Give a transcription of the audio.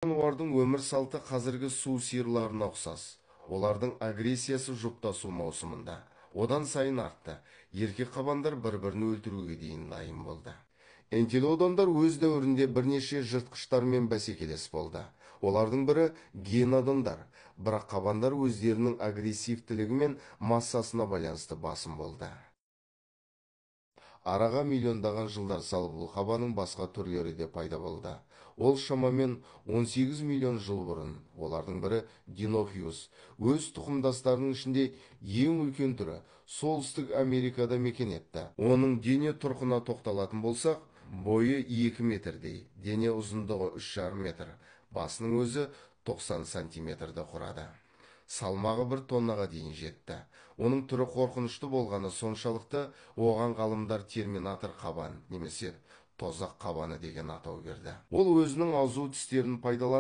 Олардың өмір салты қазіргі су сиырларына ұқсас. Олардың агрессиясы жұптасу маусымында одан сайын артты. Еркек қабандар бір-бірін өлтіруге дейін дайын болды. Энтелодондар өз дәуірінде бірнеше жыртқыштармен бәсекелес болды. Олардың бірі генодондар, бірақ қабандар өздерінің агрессивтілігі мен массасына байланысты басым болды. Араға миллиондаған жылдар салып бұл қабаның басқа түрлері де пайда болды. Ол шамамен 18 миллион жыл бұрын, олардың бірі Динохиус, өз тұқымдастарының ішінде ең үлкен түрі Солтүстік Америкада мекен етті. Оның дене тұрқына тоқталатын болсақ, бойы 2 метрдей, дене ұзындығы 3,5 метр, басының өзі 90 сантиметрді құрады. Салмағы 1 тоннаға дейін жетті. Оның түрі қорқынышты болғаны соншалықты, оған ғалымдар терминатор қабан немесе тозақ қабаны деген атау берді. Ол өзінің азу тістерін пайдаланып